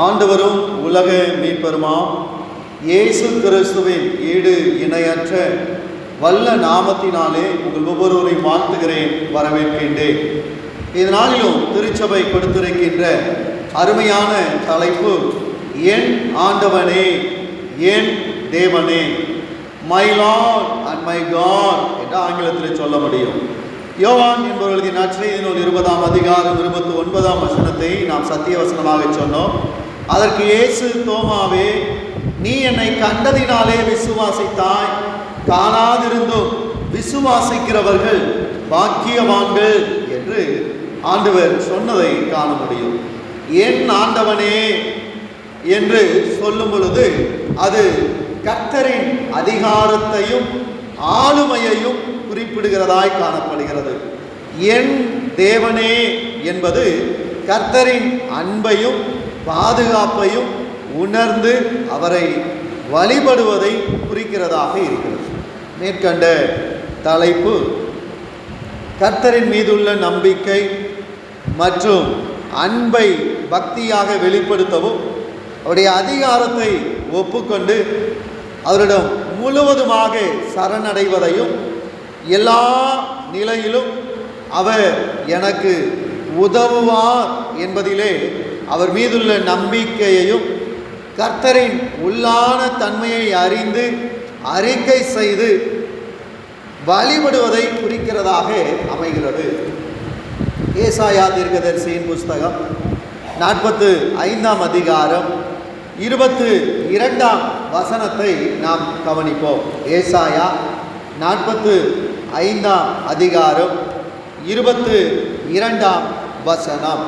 ஆண்டவரும் உலக மீட்பருமாம் இயேசு கிறிஸ்துவின் ஈடு இணையற்ற வல்ல நாமத்தினாலே உங்கள் ஒவ்வொருவரையும் வாழ்த்துகிறேன், வரவேற்கின்றேன். இதனாலும் திருச்சபை கொடுத்திருக்கின்ற அருமையான தலைப்பு, என் ஆண்டவனே, என் தேவனே, my lord and my God என்று ஆங்கிலத்தில் சொல்ல முடியும். யோவான் என்பவர்களுக்கு நற்செய்தி நூல் 20ஆம் அதிகாரம் 29ஆம் வசனத்தை நாம் சத்திய வசனமாக சொன்னோம். அதற்கு இயேசு, தோமாவே, நீ என்னை கண்டதினாலே விசுவாசித்தாய், காணாதிருந்தும் விசுவாசிக்கிறவர்கள் பாக்கியவான்கள் என்று ஆண்டவர் சொன்னதை காண முடியும். என் ஆண்டவனே என்று சொல்லும் பொழுது அது கர்த்தரின் அதிகாரத்தையும் ஆளுமையையும் குறிப்பிடுகிறதாய் காணப்படுகிறது. என் தேவனே என்பது கர்த்தரின் அன்பையும் பாதுகாப்பையும் உணர்ந்து அவரை வழிபடுவதை குறிக்கிறதாக இருக்கிறது. மேற்கண்ட தலைப்பு கர்த்தரின் மீதுள்ள நம்பிக்கை மற்றும் அன்பை பக்தியாக வெளிப்படுத்தவும், அவருடைய அதிகாரத்தை ஒப்புக்கொண்டு அவரிடம் முழுவதுமாக சரணடைவதையும், எல்லா நிலையிலும் அவர் எனக்கு உதவுவார் என்பதிலே அவர் மீதுள்ள நம்பிக்கையையும், கர்த்தரின் உள்ளான தன்மையை அறிந்து அறிக்கை செய்து வழிபடுவதை குறிக்கிறதாக அமைகிறது. ஏசாயா தீர்க்கதரிசியின் புஸ்தகம் 45ஆம் அதிகாரம் 22ஆம் வசனத்தை நாம் கவனிப்போம். ஏசாயா 45ஆம் அதிகாரம் 22ஆம் வசனம்.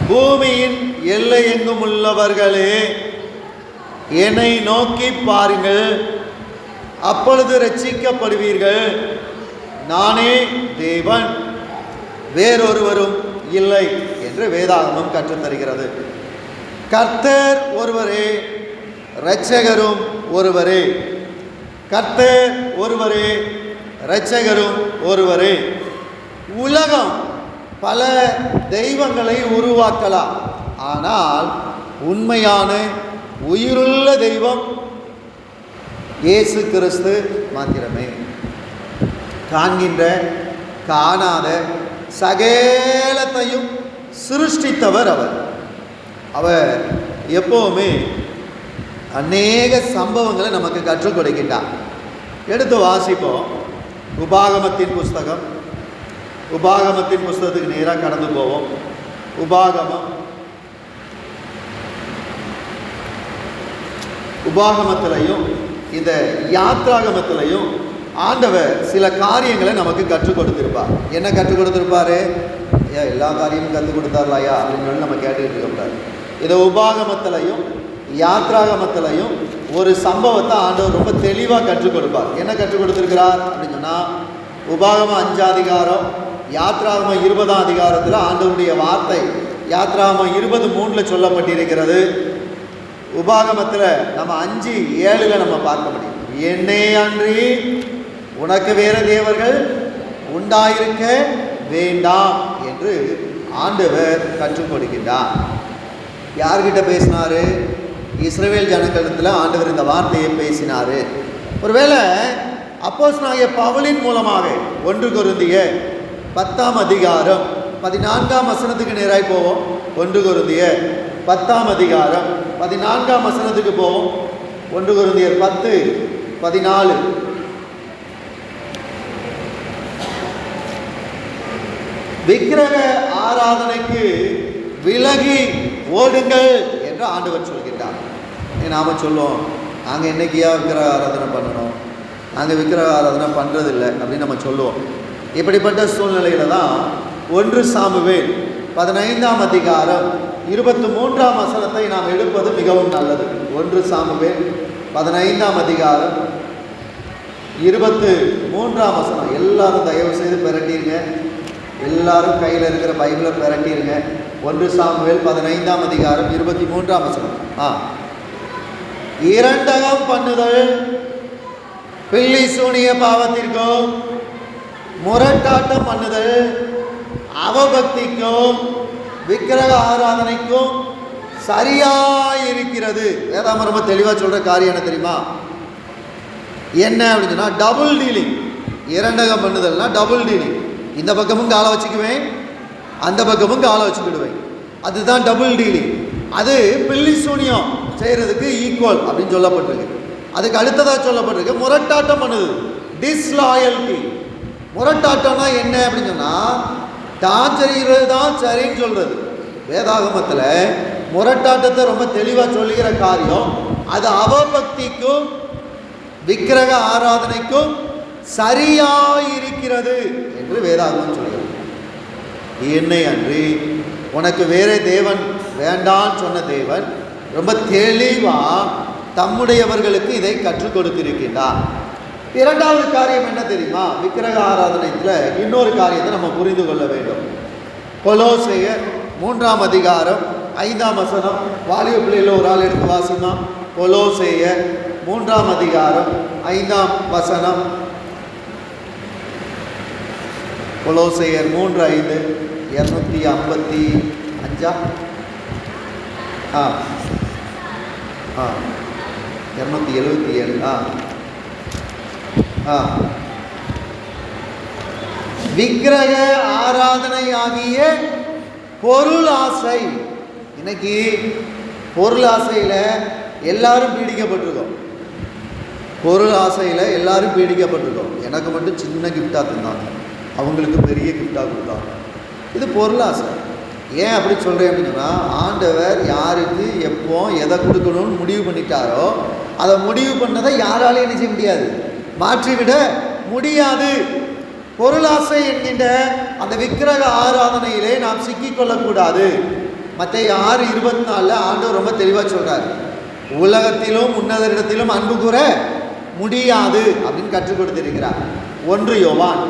பூமியின் எல்லை எங்கும் உள்ளவர்களே, என்னை நோக்கி பாருங்கள், அப்பொழுது ரட்சிக்கப்படுவீர்கள். நானே தேவன், வேறொருவரும் இல்லை என்று வேதாகமம் கற்றுத்தருகிறது. கர்த்தர் ஒருவரே, இரட்சகரும் ஒருவரே. கர்த்தர் ஒருவரே, இரட்சகரும் ஒருவரே. உலகம் பல தெய்வங்களை உருவாக்கலாம், ஆனால் உண்மையான உயிருள்ள தெய்வம் இயேசு கிறிஸ்து மாத்திரமே. காண்கின்ற காணாத சகலத்தையும் சிருஷ்டித்தவர் அவர். அவர் எப்போவுமே அநேக சம்பவங்களை நமக்கு கற்றுக் கொடுக்கின்றார். எடுத்து வாசிப்போம். உபாகமத்தின் புஸ்தகத்துக்கு நேராக கடந்து போவோம். உபாகமத்திலையும் இந்த யாத்ராகமத்திலையும் ஆண்டவர் சில காரியங்களை நமக்கு கற்றுக் கொடுத்திருப்பார். என்ன கற்றுக் கொடுத்திருப்பாரு? எல்லா காரியமும் கற்றுக் கொடுத்தார்லையா அப்படின்னு நம்ம கேட்டுக்கிட்டு இருக்கக்கூடாது. இதை உபாகமத்திலையும் யாத்ராகமத்திலையும் ஒரு சம்பவத்தை ஆண்டவர் ரொம்ப தெளிவாக கற்றுக் கொடுப்பார். என்ன கற்றுக் கொடுத்திருக்கிறார் அப்படின்னு சொன்னால், உபாகமம் 5ஆம் அதிகாரம், யாத்ராகமம் 20ஆம் அதிகாரத்தில் ஆண்டவருடைய வார்த்தை யாத்ராகமம் 20:3 சொல்லப்பட்டிருக்கிறது. உபாகமத்தில் நம்ம 5:7 நம்ம பார்க்க முடியும். என்னே அன்றி உனக்கு வேறு தேவர்கள் உண்டாயிருக்க வேண்டாம் என்று ஆண்டவர் கற்றுக் கொடுக்கின்றார். யார்கிட்ட பேசினாரு? இஸ்ரவேல் ஜனங்களிடத்தில் ஆண்டவர் இந்த வார்த்தையை பேசினார். ஒருவேளை அப்போஸ்தலனாகிய பவுலின் மூலமாக 1 கொரிந்தியர் 10ஆம் அதிகாரம் 14ஆம் வசனத்துக்கு நேராய் போவோம். 1 கொரிந்தியர் 10ஆம் அதிகாரம் 14ஆம் வசனத்துக்கு போவோம். 1 கொரிந்தியர் 10:14. விக்கிரக ஆராதனைக்கு விலகி ஓடுங்கள் என்று ஆண்டவர் சொல்கின்றார். நாம சொல்லுவோம், நாங்கள் என்னைக்கியா விக்கிரக ஆராதனை பண்ணணும், நாங்கள் விக்கிரக ஆராதனை பண்ணுறதில்லை அப்படின்னு நம்ம சொல்லுவோம். இப்படிப்பட்ட சூழ்நிலையில தான் 1 சாமுவேல் 15ஆம் அதிகாரம் 23ஆம் வசனத்தை நாம் எடுப்பது மிகவும் நல்லது. 1 சாமுவேல் 15ஆம் அதிகாரம் 23ஆம் வசனம். எல்லாரும் தயவு செய்து பெரட்டிருங்க. எல்லாரும் கையில் இருக்கிற பைபிளை பெரட்டிருங்க. 1 சாமுவேல் 15ஆம் அதிகாரம் 23ஆம் வசனம். இரண்டகம் பண்ணுதல் பில்லி சூனிய பாவத்திற்கும் முரட்டாட்டம் பண்ணுதல் அவபக்திக்கும் விக்கிரக ஆராதனைக்கும் சரியாயிருக்கிறது. வேதாம ரொம்ப தெளிவாக சொல்கிற காரியம் என்ன தெரியுமா? என்ன அப்படின்னு சொன்னால் டபுள் டீலிங். இரண்டகம் பண்ணுதல்னா டபுள் டீலிங். இந்த பக்கமும் காலை வச்சுக்குவேன், அந்த பக்கமும் காலை வச்சுக்கிடுவேன். அதுதான் டபுள் டீலிங். அது பில்லி சூனியம் செய்கிறதுக்கு ஈக்குவல் அப்படின்னு சொல்லப்பட்டிருக்கு. அதுக்கு அடுத்ததாக சொல்லப்பட்டிருக்கு முரட்டாட்டம் பண்ணுது, டிஸ்லாயல்டி. முரட்டாட்டம்னா என்ன அப்படின்னு சொன்னால் தான் செய்கிறது தான் சரின்னு சொல்கிறது. வேதாகமத்தில் முரட்டாட்டத்தை ரொம்ப தெளிவாக சொல்லுகிற காரியம் அது அவபக்திக்கும் விக்கிரக ஆராதனைக்கும் சரியாயிருக்கிறது என்று வேதாகமம் சொல்கிறது. என்னை அன்றி உனக்கு வேற தேவன் வேண்டான்னு சொன்ன தேவன் ரொம்ப தெளிவாக தம்முடையவர்களுக்கு இதை கற்றுக் கொடுத்திருக்கின்றார். இரண்டாவது காரியம் என்ன தெரியுமா? விக்கிரக ஆராதனையில் இன்னொரு காரியத்தை நம்ம புரிந்து கொள்ள வேண்டும். கொலோசையர் 3ஆம் அதிகாரம் 5ஆம் வசனம். வாலிப பிள்ளையில் ஒரு ஆள் எடுத்து வாசிமா. கொலோசையர் 3ஆம் அதிகாரம் 5ஆம் வசனம். கொலோசையர் 3:5 255 277. விக்கிரக ஆராதனை ஆகிய பொருள் ஆசை. இன்னைக்கு பொருள் ஆசையில் எல்லாரும் பீடிக்கப்பட்டிருக்கோம். பொருள் ஆசையில் எல்லாரும் பீடிக்கப்பட்டிருக்கோம். எனக்கு மட்டும் சின்ன கிஃப்டாக தந்தாங்க, அவங்களுக்கு பெரிய கிஃப்டாக கொடுத்தாங்க. இது பொருள் ஆசை. ஏன் அப்படி சொல்கிறேன் அப்படின்னா, ஆண்டவர் யாருக்கு எப்போ எதை கொடுக்கணும்னு முடிவு பண்ணிட்டாரோ அதை முடிவு பண்ணதை யாராலையும் என்ன செய்ய முடியாது, மாற்றிவிட முடியாது. பொருளாசை என்கின்ற அந்த விக்கிரக ஆராதனையிலே நாம் சிக்கிக்கொள்ளக்கூடாது. மத்தேயு 6:24 ஆண்டவர் ரொம்ப தெளிவாக சொல்கிறார், உலகத்திலும் உன்னதரிடத்திலும் அன்பு கூற முடியாது அப்படின்னு கற்றுக் கொடுத்திருக்கிறார். 1 யோவான்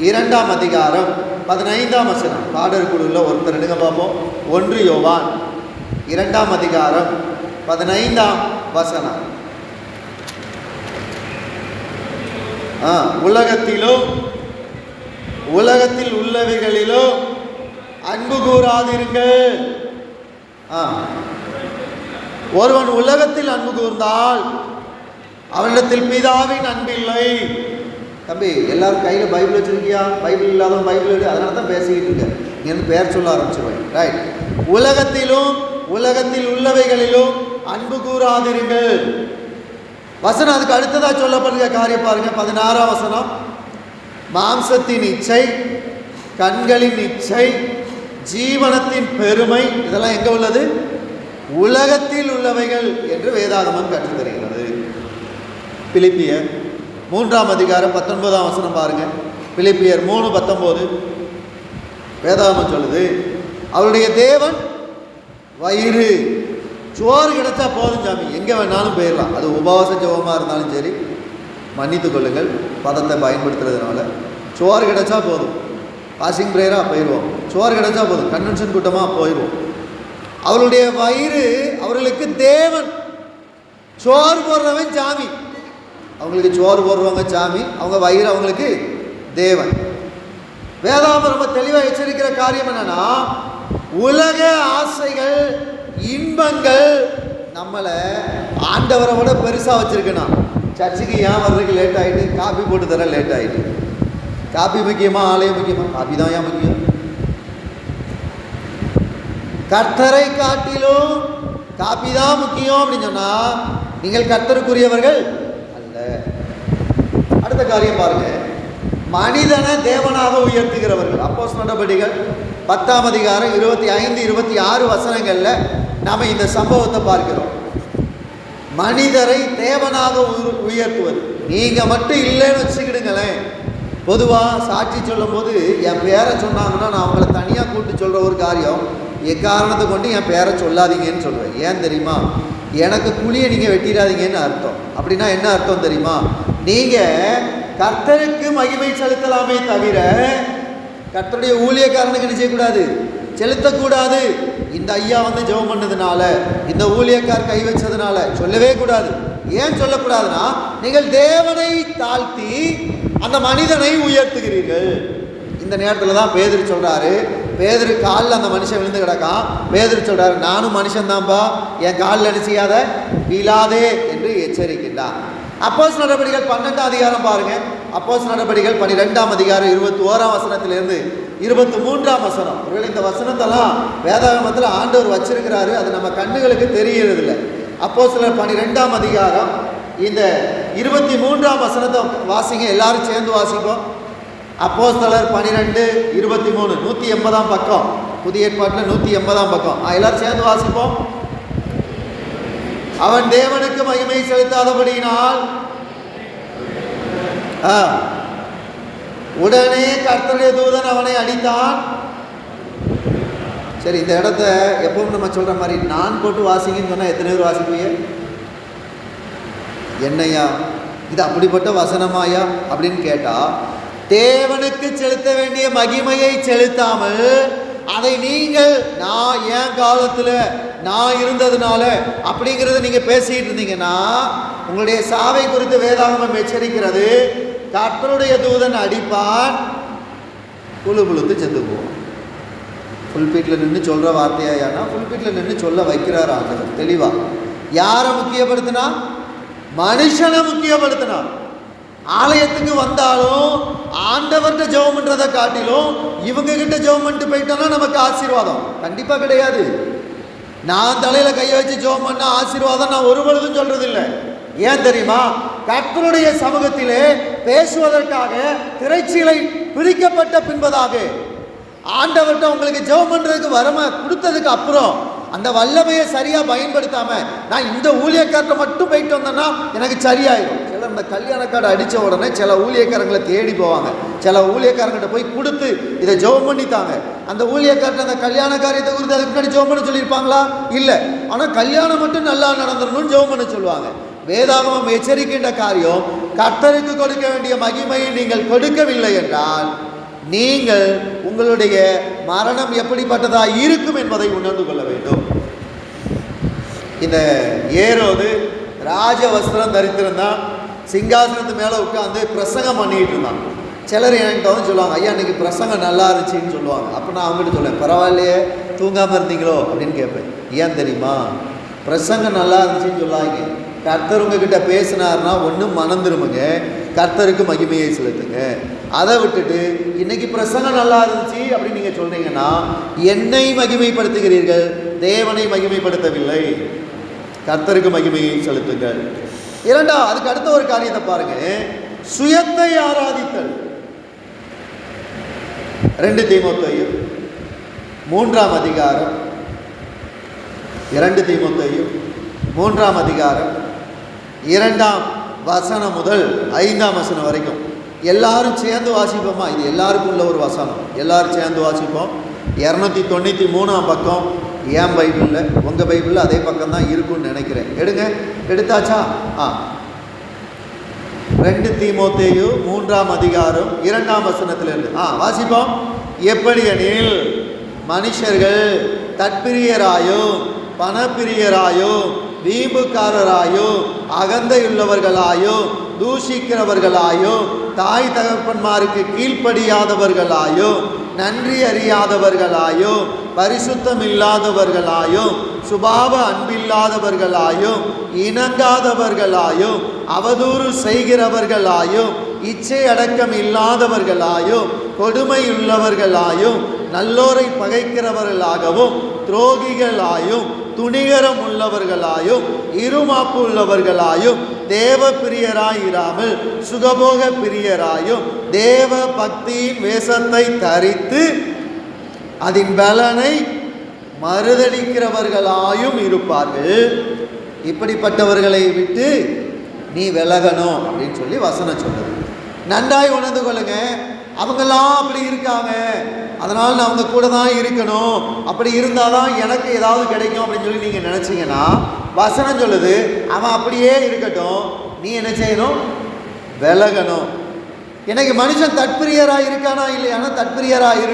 2ஆம் அதிகாரம் 15ஆம் வசனம். பாடர் குழுவில் ஒருத்தர் எடுங்க பார்ப்போம். 1 யோவான் 2ஆம் அதிகாரம் 15ஆம் வசனம். உலகத்திலும் உலகத்தில் உள்ளவைகளிலோ அன்பு கூறாதிருங்கள். ஒருவன் உலகத்தில் அன்பு கூர்ந்தால் அவனிடத்தில் பிதாவின் அன்பில்லை. தம்பி, எல்லாரும் கையில் பைபிள் வச்சுருக்கியா? பைபிள் இல்லாதவன் பைபிள் எடு. அதனால தான் பேசிக்கிட்டு இருக்கேன். நீ பேர் சொல்ல ஆரம்பிச்சிருவேன். ரைட். உலகத்திலும் உலகத்தில் உள்ளவைகளிலும் அன்பு கூறாதிருங்கள். வசனம் அதுக்கு அடுத்ததாக சொல்லப்படுகிற காரியம் பாருங்க. 16ஆம் வசனம். மாம்சத்தின் இச்சை, கண்களின் இச்சை, ஜீவனத்தின் பெருமை, இதெல்லாம் எங்கே உள்ளது? உலகத்தில் உள்ளவைகள் என்று வேதாகமம் கற்றுத் தருகிறது. பிலிப்பியர் 3ஆம் அதிகாரம் 19ஆம் வசனம் பாருங்க. பிலிப்பியர் 3:19 வேதாகமம் சொல்லுது, அவருடைய தேவன் வயிறு. சோறு கிடைச்சா போதும் சாமி, எங்கே வேணாலும் போயிடலாம். அது உபவாச ஜெபமாக இருந்தாலும் சரி, மன்னித்து கொள்ளுங்கள் பதத்தை பயன்படுத்துறதுனால. சோறு கிடைச்சா போதும், பாசிங் ப்ரேயராக போயிடுவோம். சோறு கிடைச்சா போதும், கன்வென்ஷன் கூட்டமாக போயிடுவோம். அவருடைய வயிறு அவர்களுக்கு தேவன். சோறு போடுறவன் சாமி, அவங்களுக்கு சோறு போடுறவங்க சாமி, அவங்க வயிறு அவங்களுக்கு தேவன். வேதாகமம் ரொம்ப தெளிவாக எச்சரிக்கிற காரியம் என்னன்னா, உலக ஆசைகள் இன்பங்கள் நம்மளை ஆண்டவரை விட பெருசாக வச்சுருக்கணும். சர்ச்சுக்கு ஏன் வர்றதுக்கு லேட் ஆகிட்டு, காப்பி போட்டு தர லேட் ஆகிட்டு. காப்பி முக்கியமாக ஆலயம் முக்கியமாக? காப்பி தான் ஏன் முக்கியம்? கர்த்தரை காட்டிலும் காப்பி தான் முக்கியம் அப்படின்னு சொன்னால் நீங்கள் கர்த்தருக்குரியவர்கள் அல்ல. அடுத்த காரியம் பாருங்க, மனிதனை தேவனாக உயர்த்துகிறவர்கள். அப்போஸ்தலர் நடபடிகள் 10ஆம் அதிகாரம் 25, 26 வசனங்களில் நாம் இந்த சம்பவத்தை பார்க்கிறோம். மனிதரை தேவனாக உயர்த்துவது. நீங்கள் மட்டும் இல்லைன்னு வச்சுக்கிடுங்களேன். பொதுவாக சாட்சி சொல்லும் போது என் பேரை சொன்னாங்கன்னா நான் அவங்கள தனியாக கூப்பிட்டு சொல்கிற ஒரு காரியம், எக்காரணத்தை கொண்டு என் பேரை சொல்லாதீங்கன்னு சொல்லுவேன். ஏன் தெரியுமா? எனக்கு குழியை நீங்கள் வெட்டிடாதீங்கன்னு அர்த்தம். அப்படின்னா என்ன அர்த்தம் தெரியுமா? நீங்கள் கர்த்தருக்கு மகிமை செலுத்தலாமே தவிர கர்த்தருடைய ஊழியக்காரனுக்கு என்ன செய்யக்கூடாது, செலுத்தக்கூடாது. இந்த ஐயா வந்து ஜெபம் பண்ணதுனால, இந்த ஊழியக்கார் கை வச்சதுனால சொல்லவே கூடாது. ஏன் சொல்லக்கூடாதுன்னா, நீங்கள் தேவனை தாழ்த்தி அந்த மனிதனை உயர்த்துகிறீர்கள். இந்த நேரத்தில் தான் பேதுரு சொல்கிறாரு, பேதுரு காலில் அந்த மனுஷன் விழுந்து கிடக்கான். பேதுரு சொல்கிறார், நானும் மனுஷன்தான்ப்பா, என் காலில் என்ன செய்யாத, வீழாதே என்று எச்சரிக்கின்றான். அப்போஸ்தலர் நடபடிகள் 12ஆம் அதிகாரம் பாருங்க. அப்போஸ்தலர் நடபடிகள் 12ஆம் அதிகாரம் 21ஆம் வசனத்திலிருந்து 23ஆம் வசனம். ஒருவேளை இந்த வசனத்தெல்லாம் வேதாகமத்தில் ஆண்டவர் வச்சிருக்கிறாரு, அது நம்ம கண்ணுகளுக்கு தெரியறதில்லை. அப்போஸ்தலர் 12ஆம் அதிகாரம் இந்த 23ஆம் வசனத்தை வாசிங்க, எல்லாரும் சேர்ந்து வாசிப்போம். அப்போஸ்தலர் 12:23, 180ஆம் பக்கம், புதிய ஏற்பாட்டில் 180ஆம் பக்கம். எல்லாரும் சேர்ந்து வாசிப்போம். அவன் தேவனுக்கு மகிமை செலுத்தாதபடியினால் உடனே கர்த்தருடைய தூதன் அவனை அடித்தான். சரி, இந்த இடத்த எப்பவும் நம்ம சொல்ற மாதிரி நான் போட்டு வாசிங்கன்னு சொன்னா எத்தனை பேர் வாசிப்பீங்க? என்னையா இது அப்படிப்பட்ட வசனமாயா அப்படின்னு கேட்டா, தேவனுக்கு செலுத்த வேண்டிய மகிமையை செலுத்தாமல் அதை நீங்கள் நான் என் காலத்தில் நான் இருந்ததுனால அப்படிங்கிறத நீங்கள் பேசிக்கிட்டு இருந்தீங்கன்னா உங்களுடைய சாவை குறித்து வேதாகமம் எச்சரிக்கிறது. கர்த்தருடைய தூதன் அடிப்பான், புழு புழுத்து செத்து போவான். புல்பீட்டில் நின்று சொல்கிற வார்த்தையானா புல்பீட்டில் நின்று சொல்ல வைக்கிறார் ஆண்டவர் தெளிவாக. யாரை முக்கியப்படுத்தினா? மனுஷனை முக்கியப்படுத்தினா. ஆலயத்துக்கு வந்தாலும் ஆண்டவர்கிட்ட ஜெபம் பண்றதை காட்டிலும் இவங்க கிட்ட ஜெபம் பண்ணிட்டு போயிட்டோம்னா நமக்கு ஆசீர்வாதம் கண்டிப்பா கிடையாது. நான் தலையில கையை வச்சு ஜெபம் பண்ண ஆசீர்வாதம் நான் ஒரு பொழுதும் சொல்றது இல்லை. ஏன் தெரியுமா? கர்த்தருடைய சமூகத்திலே பேசுவதற்காக திரைச்சீலை பிரிக்கப்பட்ட பின்பதாக ஆண்டவர்கிட்ட உங்களுக்கு ஜெபம் பண்றதுக்கு வரம கொடுத்ததுக்கு அப்புறம் அந்த வல்லமையை சரியா பயன்படுத்தாம நான் இந்த ஊழியக்காரத்தை மட்டும் போயிட்டு வந்தேன்னா எனக்கு சரியாயிடும். சிலர் இந்த கல்யாண கார்டு அடித்த உடனே சில ஊழியக்காரங்களை தேடி போவாங்க. சில ஊழியக்காரங்கிட்ட போய் கொடுத்து இதை ஜெபம் பண்ணித்தாங்க. அந்த ஊழியக்காரத்தை அந்த கல்யாண காரியத்தை குறித்து அதுக்கு முன்னாடி ஜெபம் பண்ண சொல்லியிருப்பாங்களா? இல்லை. ஆனால் கல்யாணம் மட்டும் நல்லா நடந்துடணும்னு ஜெபம் பண்ண சொல்லுவாங்க. வேதாகமம் எச்சரிக்கின்ற காரியம், கர்த்தருக்கு கொடுக்க வேண்டிய மகிமையை நீங்கள் கொடுக்கவில்லை என்றால் நீங்கள் உங்களுடைய மரணம் எப்படிப்பட்டதா இருக்கும் என்பதை உணர்ந்து கொள்ள வேண்டும். இந்த ஏரோது ராஜ வஸ்திரம் தரித்திருந்தான், சிங்காசனத்து மேலே உட்காந்து பிரசங்கம் பண்ணிட்டு இருந்தான். சிலர் என்கிட்ட வந்து சொல்லுவாங்க, ஐயா இன்னைக்கு பிரசங்கம் நல்லா இருந்துச்சுன்னு சொல்லுவாங்க. அப்போ நான் அவங்ககிட்ட சொல்லுவேன், பரவாயில்லையே தூங்காமல் இருந்தீங்களோ அப்படின்னு கேட்பேன். ஏன் தெரியுமா? பிரசங்கம் நல்லா இருந்துச்சுன்னு சொல்லாங்க. கர்த்தர் உங்ககிட்ட பேசினார்னா ஒன்றும் மனம் திரும்புங்க, கர்த்தருக்கு மகிமையை செலுத்துங்க. அதை விட்டுட்டு இன்னைக்கு பிரசங்கம் நல்லா இருந்துச்சு அப்படின்னு நீங்கள் சொல்றீங்கன்னா என்னை மகிமைப்படுத்துகிறீர்கள், தேவனை மகிமைப்படுத்தவில்லை. கர்த்தருக்கு மகிமையை செலுத்துங்கள். இரண்டாவது, அதுக்கு அடுத்த ஒரு காரியத்தை பாருங்க, சுயத்தை ஆராதித்தல். 2 தீமோத்தேயு 3ஆம் அதிகாரம் 2 தீமோத்தேயு 3ஆம் அதிகாரம் 2ஆம் வசனம் முதல் 5ஆம் வசனம் வரைக்கும் எல்லாரும் சேர்ந்து வாசிப்போமா? இது எல்லாருக்கும் உள்ள ஒரு வசனம், எல்லாரும் சேர்ந்து வாசிப்போம். 293ஆம் பக்கம் என் பைபிளில், உங்கள் பைபிளில் அதே பக்கம் தான் இருக்குன்னு நினைக்கிறேன். எடுங்க, எடுத்தாச்சா? 2 தீமோத்தேயு 3ஆம் அதிகாரம் 2ஆம் வசனத்திலிருந்து வாசிப்போம். எப்படி எனில் மனுஷர்கள் தற்பிரியராயும் பணப்பிரியராயும் வீம்புக்காரராயும் அகந்தையுள்ளவர்களாயும் தூஷிக்கிறவர்களாயும் தாய் தகப்பன்மாருக்கு கீழ்ப்படியாதவர்களாயும் நன்றி அறியாதவர்களாயும் பரிசுத்தம் இல்லாதவர்களாயும் சுபாவ அன்பில்லாதவர்களாயும் இணங்காதவர்களாயும் அவதூறு செய்கிறவர்களாயும் இச்சை அடக்கம் இல்லாதவர்களாயும் கொடுமையுள்ளவர்களாயும் நல்லோரை பகைக்கிறவர்களாகவும் துரோகிகளாயும் துணிகரம் உள்ளவர்களாயும் இருமாப்பு உள்ளவர்களாயும் தேவ பிரியராயிராமல் சுகபோக பிரியராயும் தேவ பக்தியின் வேஷத்தை தரித்து அதன் பலனை மறுதளிக்கிறவர்களாயும் இருப்பார்கள். இப்படிப்பட்டவர்களை விட்டு நீ விலகணும் அப்படின்னு சொல்லி வசனம் சொல்லுது. நன்றாய் உணர்ந்து கொள்ளுங்க, அவங்கெல்லாம் அப்படி இருக்காங்க, அதனால் நான் அவங்க கூட தான் இருக்கணும், அப்படி இருந்தால் தான் எனக்கு ஏதாவது கிடைக்கும் அப்படின்னு சொல்லி நீங்கள் நினச்சிங்கன்னா வசனம் சொல்லுது அவன் அப்படியே இருக்கட்டும், நீ என்ன செய்யணும்? விலகணும். எனக்கு மனுஷன் தற்பிரியராக இருக்கானா இல்லையானா தற்பிரியராக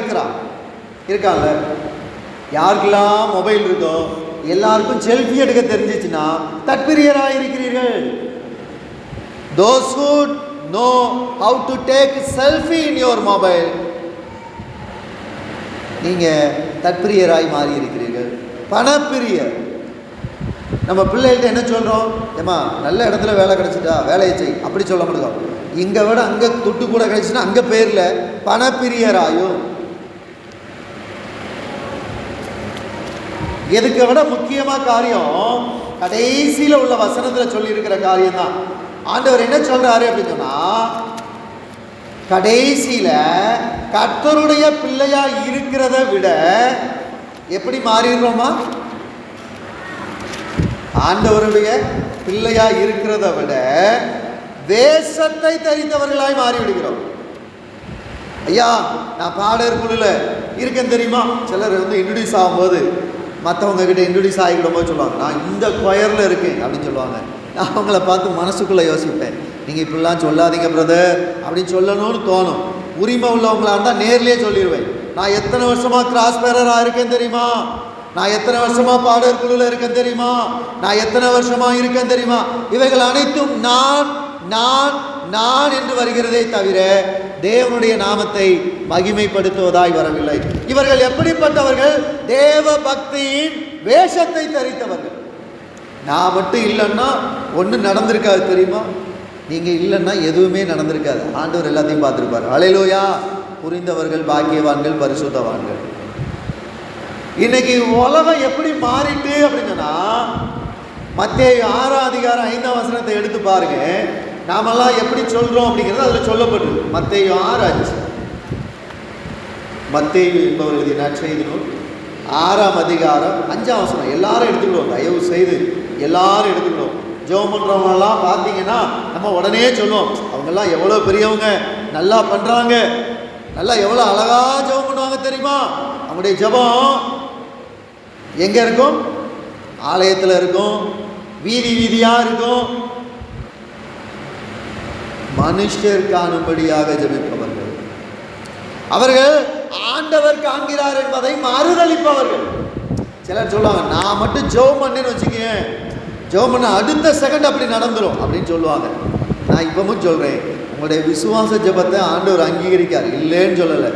இருக்கான்ல. யாருக்கெல்லாம் மொபைல் இருக்கோ எல்லாருக்கும் செல்ஃபி எடுக்க தெரிஞ்சிச்சுன்னா தற்பிரியராக இருக்கிறீர்கள். Those who know how to take selfie in your mobile, நீங்கள் தற்பிரியராய் மாறி இருக்கிறீர்கள். பணப்பிரியர். நம்ம பிள்ளைகள்கிட்ட என்ன சொல்கிறோம்? ஏம்மா நல்ல இடத்துல வேலை கிடச்சிட்டா வேலையை செய், அப்படி சொல்ல முடியும். இங்கே விட அங்கே துட்டு கூட கிடச்சின்னா அங்கே பேரில் பணப்பிரியராயும். எதுக்கு விட முக்கியமாக காரியம் கடைசியில் உள்ள வசனத்தில் சொல்லியிருக்கிற காரியம் தான். ஆண்டவர் என்ன சொல்கிறாரு அப்படின்னு சொன்னால், கடைசியில் கர்த்தருடைய பிள்ளையா இருக்கிறத விட எப்படி மாறிடுறோமா? ஆண்டவருடைய பிள்ளையா இருக்கிறத விட வேஷத்தை தரித்தவர்களாய் மாறிவிடுகிறோம். ஐயா, நான் பாடர் குழுவில் இருக்கேன் தெரியுமா? சிலர் இன்ட்ரடியூஸ் ஆகும்போது மற்றவங்க கிட்ட இன்ட்ரடியூஸ் ஆகிடும் போது சொல்லுவாங்க, நான் இந்த கொயரில் இருக்கேன் அப்படின்னு சொல்லுவாங்க. நான் அவங்கள பார்த்து மனசுக்குள்ளே யோசிப்பேன், நீங்கள் இப்படிலாம் சொல்லாதீங்க பிரதர் அப்படின்னு சொல்லணும்னு தோணும். உரிமை உள்ளவங்களாக இருந்தால் நேர்லேயே சொல்லிடுவேன். நான் எத்தனை வருஷமாக கிராஸ் பேரராக இருக்கேன் தெரியுமா? நான் எத்தனை வருஷமாக பாடர் குழுவில் இருக்கேன் தெரியுமா? நான் எத்தனை வருஷமாக இருக்கேன் தெரியுமா? இவைகள் அனைத்தும் நான் நான் நான் என்று வருகிறதே தவிர தேவனுடைய நாமத்தை மகிமைப்படுத்துவதாய் வரவில்லை. இவர்கள் எப்படிப்பட்டவர்கள்? தேவ பக்தியின் வேஷத்தை தரித்தவர்கள். நான் மட்டும் இல்லைன்னா ஒன்றும் நடந்திருக்காது தெரியுமா? நீங்கள் இல்லைன்னா எதுவுமே நடந்திருக்காது. ஆண்டவர் எல்லாத்தையும் பார்த்துருப்பார். அல்லேலூயா. புரிந்தவர்கள் பாக்கியவான்கள், பரிசுத்தவான்கள். இன்னைக்கு உலகம் எப்படி மாறிட்டு அப்படின்னா, மத்தேயு 6:5 எடுத்து பாருங்க. நாமெல்லாம் எப்படி சொல்கிறோம் அப்படிங்கிறது அதில் சொல்லப்பட்டிருக்கு. மத்தேயு 6:5. மத்தேயு என்பவர் எழுதிய நற்செய்தி நூல் 6:5 எல்லாரும் எடுத்துக்கிடுவோம். தயவு செய்து எல்லாரும் எடுத்துக்கிடுவோம். ஜெபம் பண்ணுறவங்கெல்லாம் பார்த்தீங்கன்னா நம்ம உடனே சொல்லுவோம், அவங்கெல்லாம் எவ்வளோ பெரியவங்க, நல்லா பண்ணுறாங்க, நல்லா எவ்வளோ அழகாக ஜெபம் பண்ணுவாங்க தெரியுமா? அவங்களுடைய ஜெபம் எங்கே இருக்கும்? ஆலயத்தில் இருக்கும், வீதி வீதியாக இருக்கும். மனுஷர் காணும்படியாக ஜெபிப்பவர்கள், அவர்கள் ஆண்டவர் காண்கிறார் என்பதை மறுதளிப்பவர்கள். சிலர் சொல்லுவாங்க, நான் மட்டும் ஜெபம் பண்ணேன்னு வச்சுக்கேன், ஜெபம் பண்ண அடுத்த செகண்ட் அப்படி நடந்துடும் அப்படின்னு சொல்லுவாங்க. நான் இப்பவும் சொல்கிறேன், உங்களுடைய விசுவாச ஜெபத்தை ஆண்டவர் அங்கீகரிக்கார், இல்லைன்னு சொல்லலை.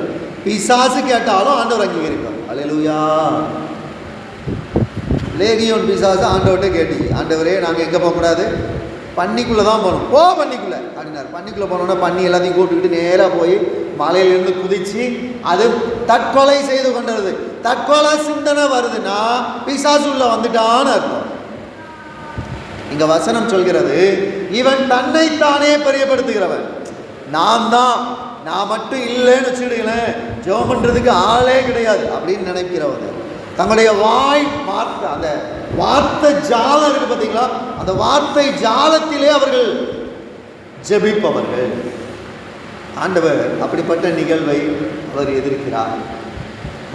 பிசாசு கேட்டாலும் ஆண்டவர் அங்கீகரிப்பார். அல்லேலூயா. லேகியோன் பிசாசு ஆண்டவர்கிட்ட கேட்டுச்சு, ஆண்டவரே நாங்கள் எங்கே போகக்கூடாது? பண்ணிக்குள்ளே தான் போகணும். பண்ணிக்குள்ளே அப்படின்னார். பண்ணிக்குள்ளே போனோன்னா பண்ணி எல்லாத்தையும் கூப்பிட்டுக்கிட்டு நேராக போய் மலையிலேருந்து குதித்து அது தற்கொலை செய்து கொண்டது. தற்கொலை சிந்தனை வருதுன்னா பிசாசு உள்ள வந்துட்டான்னு அர்த்தம். இங்கே வசனம் சொல்கிறது, இவன் தன்னைத்தானே பெரியப்படுத்துகிறவன். நான் தான், நான் மட்டும் இல்லைன்னு வச்சுடுங்களேன், ஜெபம் பண்ணுறதுக்கு ஆளே கிடையாது அப்படின்னு நினைக்கிறவங்க. தங்களுடைய வாய் வார்த்தை, அந்த வார்த்தை ஜாலம் இருக்கு பார்த்தீங்களா, அந்த வார்த்தை ஜாலத்திலே அவர்கள் ஜெபிப்பவர்கள். ஆண்டவர் அப்படிப்பட்ட நிகழ்வை அவர் எதிர்க்கிறார்.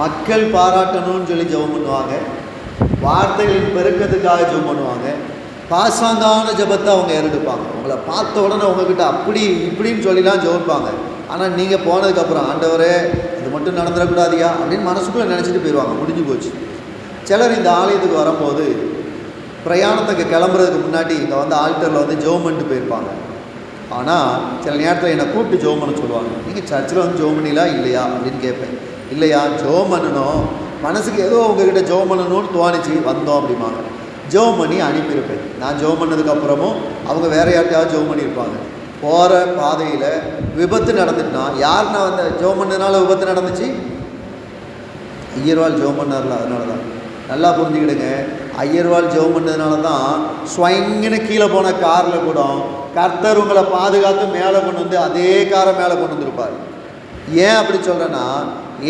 மக்கள் பாராட்டணும்னு சொல்லி ஜெபம் பண்ணுவாங்க, வார்த்தைகளின் பெருக்கத்துக்காக ஜெபம் பண்ணுவாங்க, பாசாங்கான ஜெபத்தை அவங்க ஏறெடுப்பாங்க. உங்களை பார்த்த உடனே உங்ககிட்ட அப்படி இப்படின்னு சொல்லிலாம் ஜெபிப்பாங்க. ஆனால் நீங்கள் போனதுக்கப்புறம், ஆண்டவரே இது மட்டும் நடந்துடக்கூடாதியா அப்படின்னு மனசுக்குள்ளே நினச்சிட்டு போயிடுவாங்க. முடிஞ்சு போச்சு. சிலர் இந்த ஆலயத்துக்கு வரும்போது பிரயாணத்துக்கு கிளம்புறதுக்கு முன்னாடி இங்கே ஆல்டரில் ஜெபம் பண்ணிட்டு போயிருப்பாங்க. ஆனால் சில நேரத்தில் என்னை கூப்பிட்டு ஜெபம் பண்ண சொல்லுவாங்க. நீங்கள் சர்ச்சில் ஜெபம் பண்ணிலாம் இல்லையா அப்படின்னு கேட்பேன். இல்லையா, ஜெபம் பண்ணணும், மனசுக்கு ஏதோ உங்ககிட்ட ஜெபம் பண்ணணும்னு தோணிச்சு வந்தோம் அப்படிம்பாங்க. ஜெபம் பண்ணி அனுப்பியிருப்பேன். நான் ஜெபம் பண்ணதுக்கப்புறமும் அவங்க வேறு யார்ட்டையாவது ஜெபம் பண்ணியிருப்பாங்க. போகிற பாதையில் விபத்து நடந்துட்டுனா, யாருன்னா ஜெபம் பண்ணதுனால விபத்து நடந்துச்சு? ஐயர்வாள் ஜெபம் பண்ணார்ல, அதனால தான். நல்லா புரிஞ்சுக்கிடுங்க, ஐயர்வாள் ஜெபம் பண்ணதுனால தான் ஸ்வயங்குன்னு கீழே போன காரில் கூட கர்த்தர் உங்களை பாதுகாத்து மேலே கொண்டு அதே காரை மேலே கொண்டு வந்திருப்பார். ஏன் அப்படி சொல்கிறேன்னா,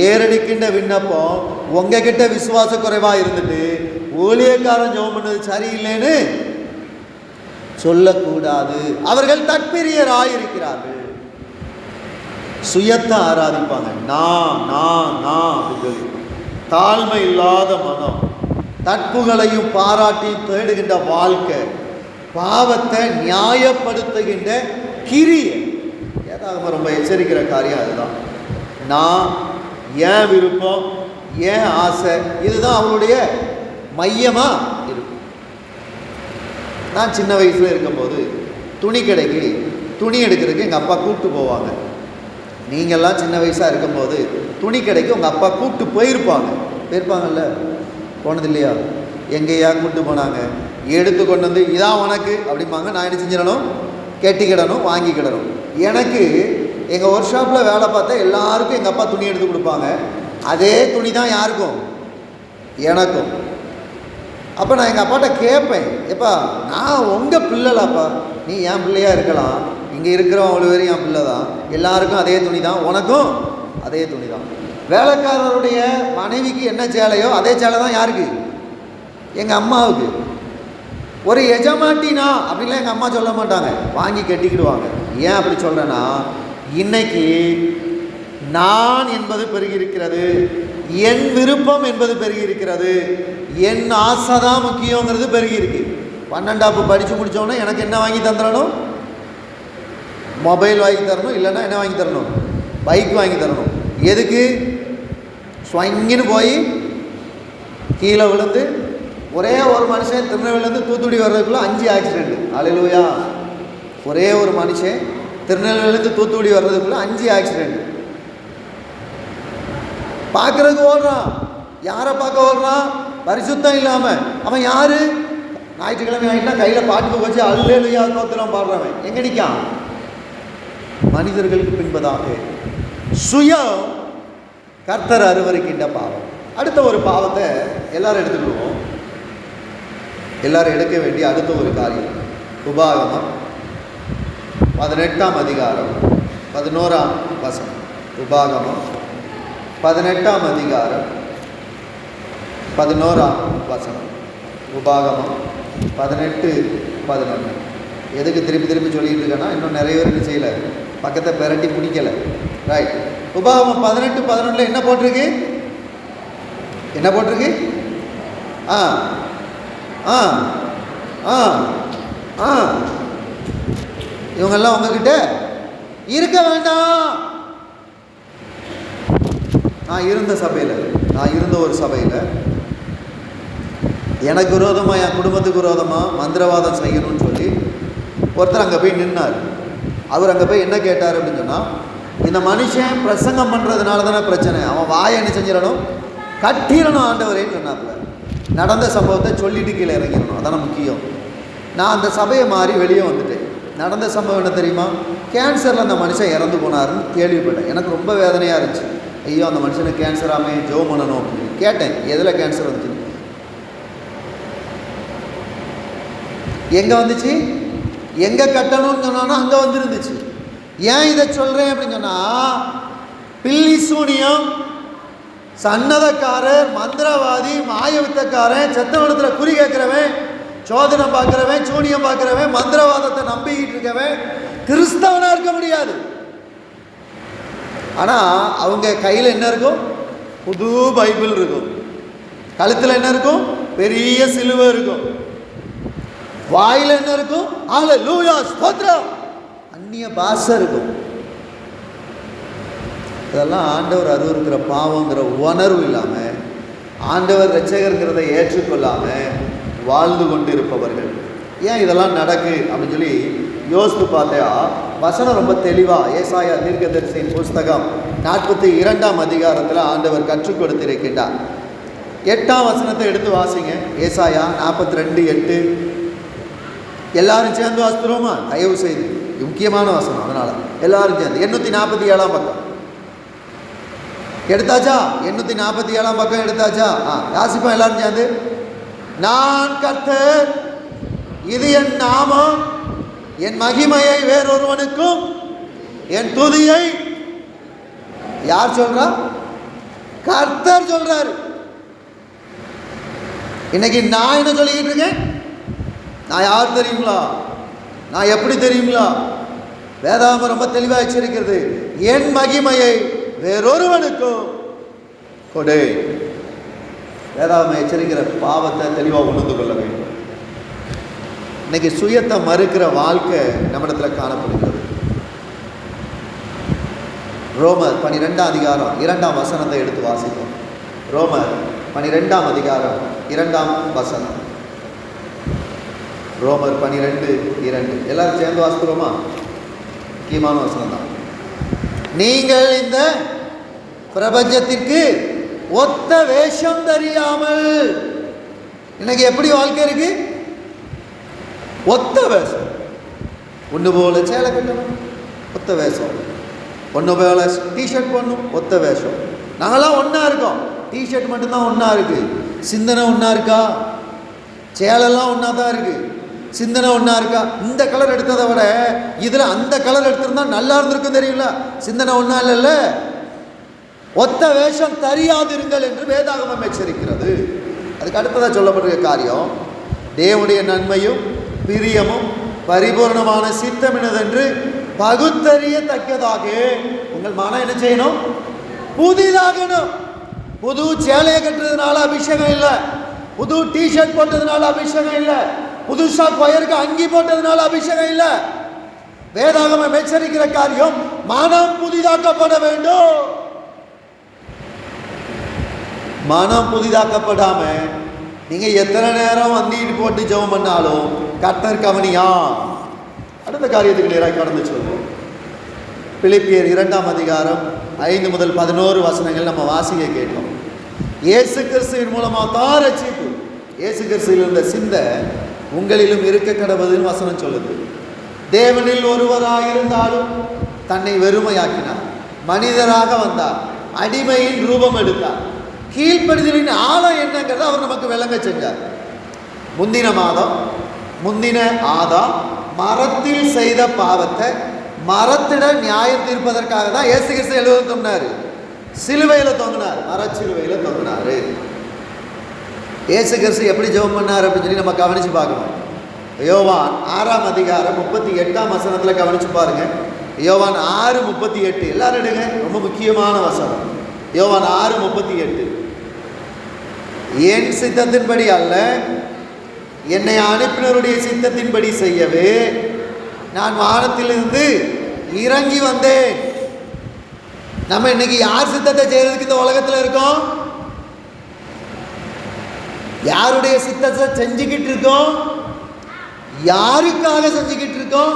ஏறடிக்கின்ற விண்ணப்பம் உங்ககிட்ட விசுவாச குறைவாக இருந்துட்டு ஊழியக்காரன் ஜெபம் பண்ணது சரியில்லைன்னு சொல்லக்கூடாது. அவர்கள் தற்பிரியராயிருக்கிறார்கள், சுயத்தை ஆராதிப்பாங்க. நான் நான் நான் அப்படின்னு சொல்லி தாழ்மை இல்லாத மனம், தற்புகளையும் பாராட்டி தேடுகின்ற வாழ்க்கை, பாவத்தை நியாயப்படுத்துகின்ற கிரியை. ஏதாவது ரொம்ப எச்சரிக்கிற காரியம் அதுதான். நான், ஏன் விருப்பம், ஏன் ஆசை, இதுதான் அவளுடைய மையமாக இருக்கும். நான் சின்ன வயசில் இருக்கும்போது துணி கடைக்கு துணி எடுக்கிறதுக்கு எங்கள் அப்பா கூப்பிட்டு போவாங்க. நீங்கள்லாம் சின்ன வயசாக இருக்கும்போது துணி கடைக்கு உங்கள் அப்பா கூப்பிட்டு போயிருப்பாங்கல்ல, போனது இல்லையா? எங்கேயா கூப்பிட்டு போனாங்க, எடுத்து கொண்டு வந்து இதான் உனக்கு அப்படிம்பாங்க. நான் என்ன செஞ்சிடணும்? கெட்டிக்கிடணும், வாங்கிக்கிடணும். எனக்கு எங்கள் ஒர்க் ஷாப்பில் வேலை பார்த்தா எல்லாருக்கும் எங்கள் அப்பா துணி எடுத்து கொடுப்பாங்க. அதே துணி தான் யாருக்கும்? எனக்கும். அப்போ நான் எங்கள் அப்பாட்ட கேட்பேன், எப்பா நான் உங்கள் பிள்ளைலாப்பா, நீ என் பிள்ளையாக இருக்கலாம், இங்கே இருக்கிறவங்க அவ்வளோ பேரும் என் பிள்ளை தான், எல்லாருக்கும் அதே துணி தான், உனக்கும் அதே துணி தான். வேலைக்காரருடைய மனைவிக்கு என்ன சேலையோ அதே சேலை தான் யாருக்கு? எங்கள் அம்மாவுக்கு. ஒரு எஜமாட்டினா அப்படின்லாம் எங்கள் அம்மா சொல்ல மாட்டாங்க, வாங்கி கட்டிக்கிடுவாங்க. ஏன் அப்படி சொல்கிறேன்னா, இன்னைக்கு நான் என்பது பெருகி இருக்கிறது, என் விருப்பம் என்பது பெருகி இருக்கிறது, என் ஆசை தான் முக்கியங்கிறது பெருகி இருக்கு. 12ஆப்பு படித்து முடித்தோன்னே எனக்கு என்ன வாங்கி தந்துடணும்? மொபைல் வாங்கி தரணும், இல்லைன்னா என்ன வாங்கி தரணும்? பைக் வாங்கி தரணும். எதுக்கு? ஸ்வங்கின்னு போய் கீழே விழுந்து ஒரே ஒரு மனுஷன் திருநெல்வேலியிலேருந்து தூத்துக்குடி வர்றதுக்குள்ளே 5 ஆக்சிடென்ட். அல்லேலூயா. ஒரே ஒரு மனுஷன் திருநெல்வேலியிலேருந்து தூத்துக்குடி வர்றதுக்குள்ளே 5 ஆக்சிடென்ட். பார்க்குறதுக்கு ஓடுறான். யாரை பார்க்க ஓடுறான்? பரிசுத்தம் இல்லாமல். அவன் யார்? ஞாயிற்றுக்கிழமை ஆகிட்டா கையில் பாட்டு வச்சு அல்லேலூயா ஸ்தோத்திரம் பாடுறவன். எங்கே நிற்கான்? மனிதர்களுக்கு பின்பதாக சுயம் கர்த்தர் அருவருக்கின்ற பாவம். அடுத்த ஒரு பாவத்தை எல்லாரும் எடுத்துக்கிடுவோம். எல்லாரும் எடுக்க வேண்டிய அடுத்த ஒரு காரியம், உபாகமம் 18ஆம் அதிகாரம் 11ஆம் வசனம். உபாகமம் 18ஆம் அதிகாரம் 11ஆம் வசனம். உபாகமம் 18:11. எதுக்கு திருப்பி சொல்லிட்டு இருக்கேன்னா, இன்னும் நிறைய பேர் என்ன செய்யலை, பக்கத்தை பெரட்டி பிடிக்கலை. ரைட். உபாகமம் 18:11 என்ன போட்டிருக்கு? என்ன போட்டிருக்கு? ஆ ஆ ஆ ஆ இவங்கெல்லாம் உங்ககிட்ட இருக்க வேண்டாம். நான் இருந்த ஒரு சபையில் எனக்கு விரோதமாக, என் குடும்பத்துக்கு விரோதமாக மந்திரவாதம் செய்யணும்னு சொல்லி ஒருத்தர் அங்கே போய் நின்னார். அவர் அங்கே போய் என்ன கேட்டார் அப்படின்னு சொன்னால், இந்த மனுஷன் பிரசங்கம் பண்ணுறதுனால தானே பிரச்சனை, அவன் வாயை என்ன செஞ்சிடணும்? கட்டிடணும் ஆண்டவரேன்னு சொன்னாப்புல. நடந்த சம்பவத்தை சொல்லிட்டு கீழே இறங்கிடணும், அதான முக்கியம். நான் அந்த சபையை மாறி வெளியே வந்துட்டேன். நடந்த சம்பவம் என்ன தெரியுமா? கேன்சரில் அந்த மனுஷன் இறந்து போனாருன்னு கேள்விப்பட்டேன். எனக்கு ரொம்ப வேதனையாக இருந்துச்சு. ஐயோ, அந்த மனுஷனுக்கு கேன்சராமே, ஜெபம் பண்ணணும் அப்படின்னு கேட்டேன். எதில் கேன்சர் வந்துச்சு? எங்கே வந்துச்சு? எங்கே கட்டணும்னு சொன்னானோ அங்கே வந்துருந்துச்சு. ஏன் இதை சொல்கிறேன் அப்படின்னு சொன்னால், பில்லி சூனியம், சன்னதக்காரர், மந்திரவாதி, மாயவித்தக்காரன், செத்தவனத்தில் குறி கேட்குறவன், சோதனை பார்க்குறவன், சூனியம் பார்க்குறவன், மந்திரவாதத்தை நம்பிக்கிட்டு இருக்கவன் கிறிஸ்தவனாக இருக்க முடியாது. ஆனால் அவங்க கையில் என்ன இருக்கும்? புது பைபிள் இருக்கும். கழுத்தில் என்ன இருக்கும்? பெரிய சிலுவை இருக்கும். வாயில் என்ன இருக்கும்? அல்லேலூயா ஸ்தோத்திரம், அந்நிய பாஷை இருக்கும். இதெல்லாம் ஆண்டவர் அருவருக்கிற பாவங்கிற உணர்வு இல்லாமல், ஆண்டவர் இரட்சகருங்கிறதை ஏற்றுக்கொள்ளாமல் வாழ்ந்து கொண்டு இருப்பவர்கள். ஏன் இதெல்லாம் நடக்கு அப்படின்னு சொல்லி யோசித்து பார்த்தா வசனம் ரொம்ப தெளிவாக ஏசாயா தீர்க்கதரிசியின் புஸ்தகம் 42ஆம் அதிகாரத்தில் ஆண்டவர் கற்றுக் கொடுத்திருக்கின்றார். 8ஆம் வசனத்தை எடுத்து வாசிங்க. ஏசாயா 42:8. எல்லாரும் சேர்ந்து வாசித்துருவோமா? தயவு செய்து, முக்கியமான வசனம், அதனால் எல்லாரும் சேர்ந்து 847ஆம் பக்கம் எடுத்தாச்சா? 847ஆம் பக்கம் எடுத்தாச்சா? யாசிப்போம் எல்லாரும் சேர்ந்து. நான் கர்த்தர், இது என் நாமம், என் மகிமையை வேறொருவனுக்கும் என் துதியை யார் சொல்றா? கர்த்தர் சொல்றாரு. இன்னைக்கு நான் என்ன சொல்லிக்கிட்டு இருக்கேன்? நான் யார் தெரியுங்களா? நான் எப்படி தெரியுங்களா? வேதாகமம் ரொம்ப தெளிவாக எச்சரிக்கிறது, என் மகிமையை வேறொருவனுக்கும் கொடு. வேதாகமம் எச்சரிக்கிற பாவத்தை தெளிவாக உணர்ந்து கொள்ள வேண்டும். இன்னைக்கு சுயத்தை மறுக்கிற வாழ்க்கை நம்மிடத்தில் காணப்படுகிறது. ரோமர் 12ஆம் அதிகாரம் 2ஆம் வசனத்தை எடுத்து வாசிப்போம். ரோமர் 12ஆம் அதிகாரம் 2ஆம் வசனம். ரோமர் 12:2. எல்லாரும் சேர்ந்து வாசிக்கிறோமா? முக்கியமான வசனம் தான். நீங்கள் இந்த பிரபஞ்சத்திற்கு ஒத்த வேஷம் தெரியாமல். இன்னைக்கு எப்படி வாழ்க்கை இருக்கு? ஒத்த வேஷம். ஒன்று போல சேலை கட்டணும், ஒத்த வேஷம். ஒன்று போல டிஷர்ட் போடணும், ஒத்த வேஷம். நாங்களாம் ஒன்றா இருக்கோம், டிஷர்ட் மட்டும்தான் ஒன்றா இருக்கு. சிந்தனை ஒன்றா இருக்கா? சேலெல்லாம் ஒன்றா தான் இருக்கு. சிந்தனை ஒன்றா இருக்கா? இந்த கலர் எடுத்ததை விட இதில் அந்த கலர் எடுத்திருந்தா நல்லா இருந்திருக்கும், தெரியல. சிந்தனை ஒன்றா இல்லைல்ல. ஒத்த வேஷம் தெரியாதிருங்கள் என்று வேதாகமம் எச்சரிக்கிறது. அதுக்கு அடுத்ததாக சொல்லப்பட்டிருக்க காரியம், தேவனுடைய நன்மையும் பிரியமும் பரிபூர்ணமான சித்தமினதென்று பகுத்தறியத்தக்கதாக உங்கள் மனம் என்ன செய்யணும்? புதிதாகணும். புது சேலையை கட்டுறதுனால அபிஷேகம் இல்லை, புது டிஷர்ட் போட்டதுனால அபிஷேகம் இல்லை, புதுசா கொயருக்கு அங்கி போட்டதுனால அபிஷேகம் இல்லை. வேதாகமம் எச்சரிக்கிற காரியம், மனம் புதிதாக்கப்பட வேண்டும். மனம் புதிதாக்கப்படாம நீங்க எத்தனை நேரம் வந்தீட்டு போட்டு ஜெபம் பண்ணாலும் கர்த்தர் கவனியா. அடுத்த காரியத்துக்கு நேராக கடந்து சொல்வோம். பிலிப்பியர் 2ஆம் அதிகாரம் 5 முதல் 11 வசனங்கள் நம்ம வாசிக்க கேட்டோம். இயேசு கிறிஸ்துவின் மூலமாக தான் ரட்சிப்பு. இயேசு கிறிஸ்துவில் இருந்த சிந்தை உங்களிலும் இருக்க கடவுள்னு வசனம் சொல்லுது. தேவனில் ஒருவராயிருந்தாலும் தன்னை வெறுமையாக்கினார், மனிதராக வந்தார், அடிமையின் ரூபம் எடுத்தார். கீழ்ப்படுதலின் ஆழம் என்னங்கிறத அவர் நமக்கு விளங்க செஞ்சார். முந்தின ஆதாம் மரத்தில் செய்த பாவத்தை மரத்திட நியாயம் தீர்ப்பதற்காக தான் இயேசு கிறிஸ்து எழுத தொங்கினார், சிலுவையில் தொங்கினார், மரச்சிலுவையில் தொங்கினார். இயேசு கிறிஸ்து எப்படி ஜெபம் பண்ணார் அப்படின்னு சொல்லி நம்ம கவனித்து பார்க்கணும். யோவான் 6ஆம் அதிகாரம் 38ஆம் வசனத்தில் கவனித்து பாருங்க. யோவான் 6:38 எல்லாரும் எடுங்க, ரொம்ப முக்கியமான வசனம். யோவான் 6:38, என் சித்தத்தின்படி அல்ல, என்னை அனுப்பினருடைய சித்தத்தின்படி செய்யவே நான் வானத்திலிருந்து இறங்கி வந்தேன். நம்ம இன்னைக்கு யார் சித்தத்தை செய்யறதுக்கு இந்த உலகத்தில் இருக்கோம்? யாருடைய சித்தத்தை செஞ்சுக்கிட்டு இருக்கோம்? யாருக்காக செஞ்சுக்கிட்டு இருக்கோம்?